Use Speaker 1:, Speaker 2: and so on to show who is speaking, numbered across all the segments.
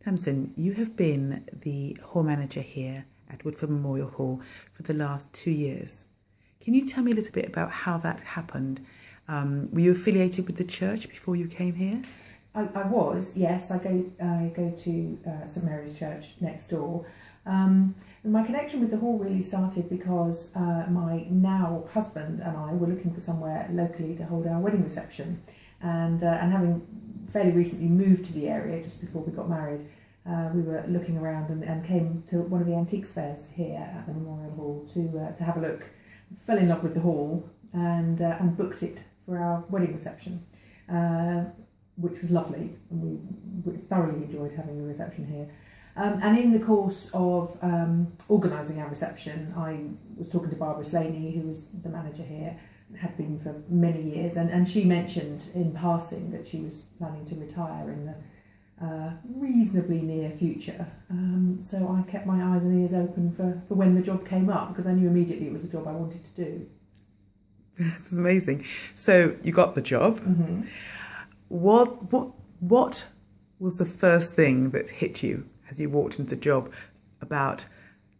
Speaker 1: Tamsen, you have been the hall manager here at Woodford Memorial Hall for the last 2 years. Can you tell me a little bit about how that happened? Were you affiliated with the church before you came here?
Speaker 2: I was, yes. I go to St Mary's Church next door. My connection with the hall really started because my now husband and I were looking for somewhere locally to hold our wedding reception, and having fairly recently moved to the area just before we got married, we were looking around and came to one of the antiques fairs here at the Memorial Hall to have a look. Fell in love with the hall and booked it for our wedding reception, which was lovely, and we thoroughly enjoyed having a reception here. And in the course of organising our reception, I was talking to Barbara Slaney, who is the manager here, had been for many years, and she mentioned in passing that she was planning to retire in the reasonably near future. So I kept my eyes and ears open for when the job came up, because I knew immediately it was a job I wanted to do.
Speaker 1: That's amazing. So you got the job.
Speaker 2: Mm-hmm.
Speaker 1: What was the first thing that hit you as you walked into the job about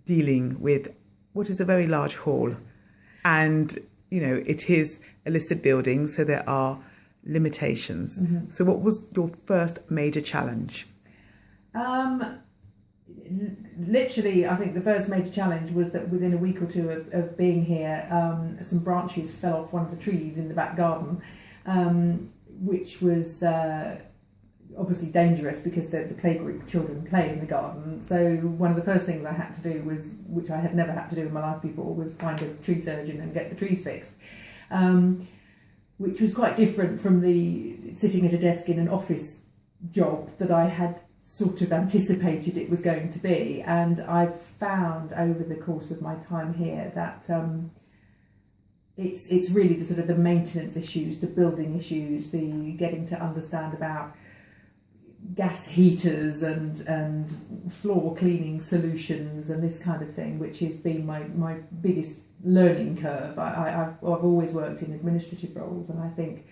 Speaker 1: dealing with what is a very large hall? And, you know, it is a listed building, so there are limitations. Mm-hmm. So what was your first major challenge?
Speaker 2: Literally, I think the first major challenge was that within a week or two of being here, some branches fell off one of the trees in the back garden, which was obviously dangerous because the playgroup children play in the garden. So one of the first things I had to do was, which I had never had to do in my life before, was find a tree surgeon and get the trees fixed, which was quite different from the sitting at a desk in an office job that I had sort of anticipated it was going to be. And I've found over the course of my time here that it's really the sort of the maintenance issues, the building issues, the getting to understand about gas heaters and floor cleaning solutions and this kind of thing, which has been my biggest learning curve. I've always worked in administrative roles, and I think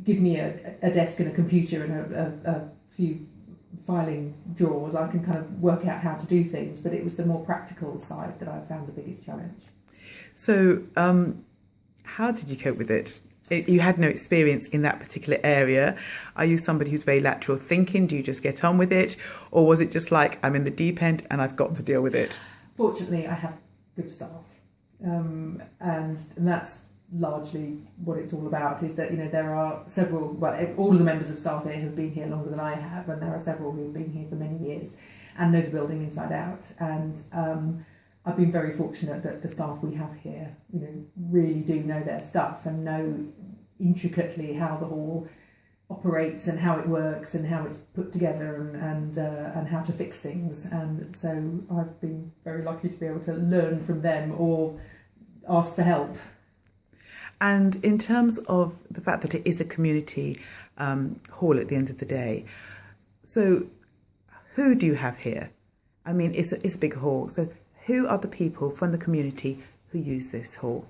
Speaker 2: give me a desk and a computer and a few filing drawers, I can kind of work out how to do things, but it was the more practical side that I found the biggest challenge.
Speaker 1: So how did you cope with it? You had no experience in that particular area. Are you somebody who's very lateral thinking? Do you just get on with it? Or was it just like, I'm in the deep end and I've got to deal with it?
Speaker 2: Fortunately, I have good staff. And that's largely what it's all about, is that, you know, there are several, well, all of the members of staff here have been here longer than I have, and there are several who've been here for many years and know the building inside out. And I've been very fortunate that the staff we have here, you know, really do know their stuff and know intricately how the hall operates and how it works and how it's put together and how to fix things. And so I've been very lucky to be able to learn from them or ask for help.
Speaker 1: And in terms of the fact that it is a community hall at the end of the day, so who do you have here? I mean, it's a big hall, so who are the people from the community who use this hall?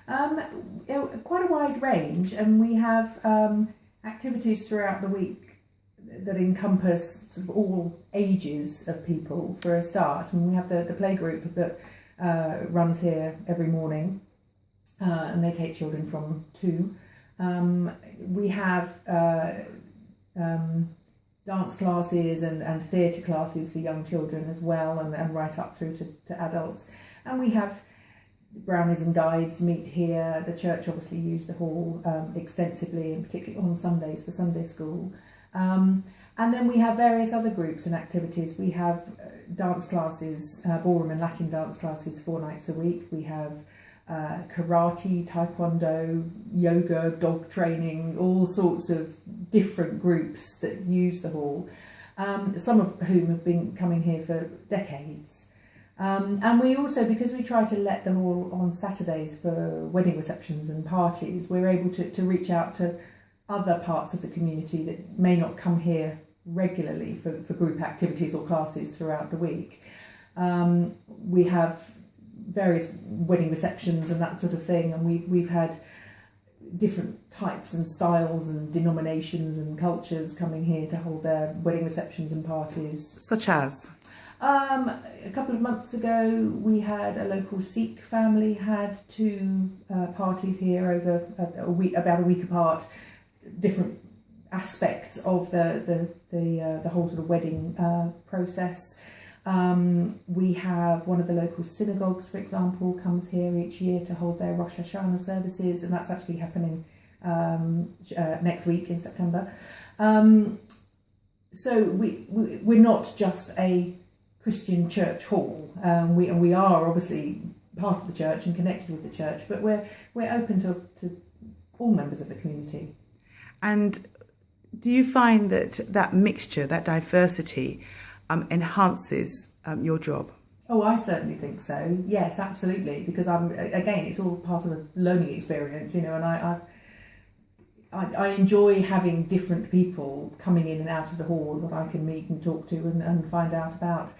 Speaker 2: Quite a wide range, and we have activities throughout the week that encompass sort of all ages of people for a start. And we have the playgroup that runs here every morning, and they take children from 2. We have dance classes and theatre classes for young children as well, and right up through to adults. And we have brownies and guides meet here. The church obviously use the hall extensively, and particularly on Sundays for Sunday school. And then we have various other groups and activities. We have dance classes, ballroom and Latin dance classes 4 nights a week. We have karate, taekwondo, yoga, dog training, all sorts of different groups that use the hall, some of whom have been coming here for decades. And we also, because we try to let them all on Saturdays for wedding receptions and parties, we're able to reach out to other parts of the community that may not come here regularly for group activities or classes throughout the week. We have various wedding receptions and that sort of thing, and we've had different types and styles and denominations and cultures coming here to hold their wedding receptions and parties.
Speaker 1: Such as?
Speaker 2: A couple of months ago, we had a local Sikh family had two parties here over about a week apart. Different aspects of the whole sort of wedding process. We have one of the local synagogues, for example, comes here each year to hold their Rosh Hashanah services, and that's actually happening next week in September. So we're not just a Christian church hall. We are obviously part of the church and connected with the church, but we're open to all members of the community.
Speaker 1: And do you find that mixture, that diversity, enhances your job?
Speaker 2: Oh, I certainly think so. Yes, absolutely. Because it's all part of a learning experience, and I enjoy having different people coming in and out of the hall that I can meet and talk to and find out about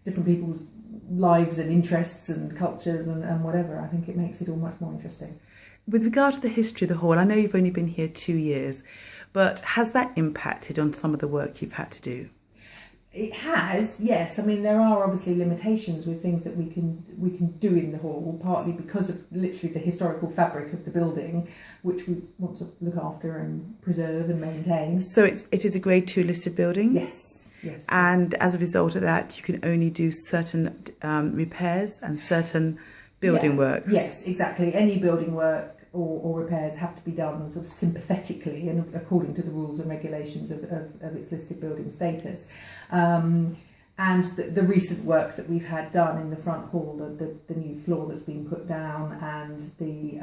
Speaker 2: different people's lives and interests and cultures and whatever. I think it makes it all much more interesting.
Speaker 1: With regard to the history of the hall, I know you've only been here 2 years, but has that impacted on some of the work you've had to do?
Speaker 2: It has, yes. I mean, there are obviously limitations with things that we can do in the hall, partly because of literally the historical fabric of the building, which we want to look after and preserve and maintain.
Speaker 1: So it is a Grade 2 listed building?
Speaker 2: Yes. Yes.
Speaker 1: And as a result of that, you can only do certain repairs and certain building works?
Speaker 2: Yes, exactly. Any building work or repairs have to be done sort of sympathetically and according to the rules and regulations of its listed building status. And the recent work that we've had done in the front hall, the new floor that's been put down, and the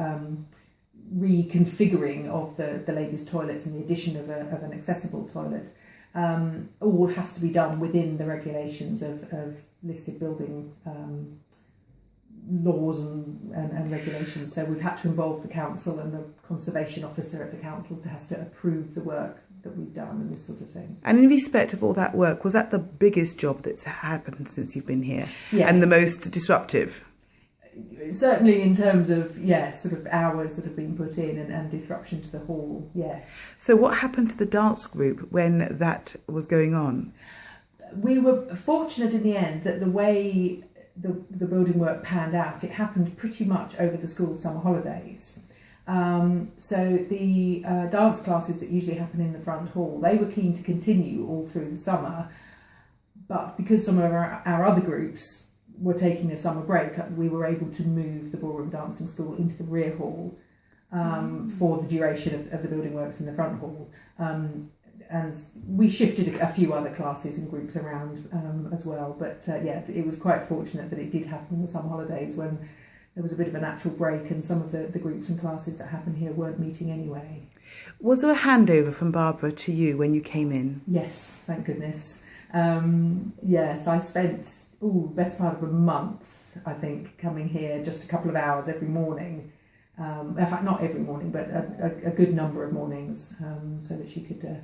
Speaker 2: reconfiguring of the ladies' toilets and the addition of an accessible toilet, all has to be done within the regulations of listed building laws and regulations. So we've had to involve the council, and the conservation officer at the council has to approve the work that we've done and this sort of thing. And
Speaker 1: in respect of all that work, was that the biggest job that's happened since you've been here?
Speaker 2: Yeah.
Speaker 1: And the most disruptive?
Speaker 2: Certainly in terms of, sort of hours that have been put in and disruption to the hall, yes.
Speaker 1: So what happened to the dance group when that was going on?
Speaker 2: We were fortunate in the end that the way the building work panned out, it happened pretty much over the school summer holidays. So the dance classes that usually happen in the front hall, they were keen to continue all through the summer, but because some of our other groups were taking a summer break, we were able to move the ballroom dancing school into the rear hall for the duration of the building works in the front hall. And we shifted a few other classes and groups around as well. But it was quite fortunate that it did happen in the summer holidays when there was a bit of a natural break and some of the groups and classes that happen here weren't meeting anyway.
Speaker 1: Was there a handover from Barbara to you when you came in?
Speaker 2: Yes, thank goodness. Yes, I spent best part of a month, I think, coming here, just a couple of hours every morning. In fact, not every morning, but a good number of mornings, so that she could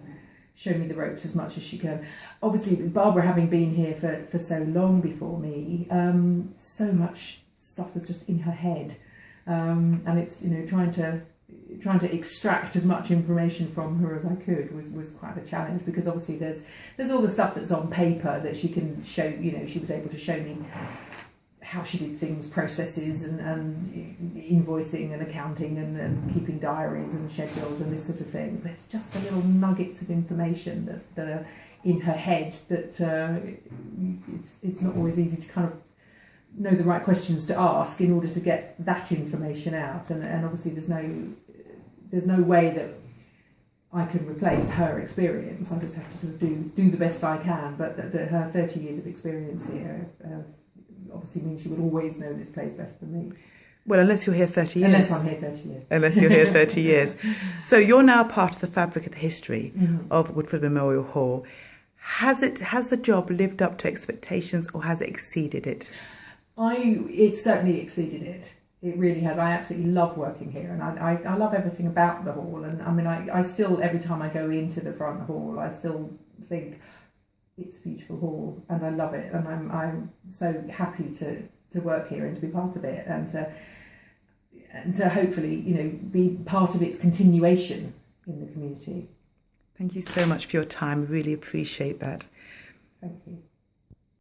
Speaker 2: show me the ropes as much as she can. Obviously, Barbara having been here for so long before me, so much stuff was just in her head, and it's trying to extract as much information from her as I could was quite a challenge, because obviously there's all the stuff that's on paper that she can show. She was able to show me how she did things, processes and invoicing and accounting and keeping diaries and schedules and this sort of thing. But it's just the little nuggets of information that are in her head that it's not always easy to kind of know the right questions to ask in order to get that information out. And obviously there's no way that I can replace her experience. I just have to sort of do the best I can. But her 30 years of experience here obviously means she will always know this place better than me.
Speaker 1: Well, unless you're here 30 years.
Speaker 2: Unless I'm here 30 years.
Speaker 1: Unless you're here 30 years. So you're now part of the fabric of the history of Woodford Memorial Hall. Has the job lived up to expectations, or has it exceeded it?
Speaker 2: It certainly exceeded it. It really has. I absolutely love working here, and I love everything about the hall. And I mean, I still, every time I go into the front hall, I still think it's a beautiful hall, and I love it, and I'm so happy to work here and to be part of it, and and to hopefully, be part of its continuation in the community.
Speaker 1: Thank you so much for your time. I really appreciate that.
Speaker 2: Thank you.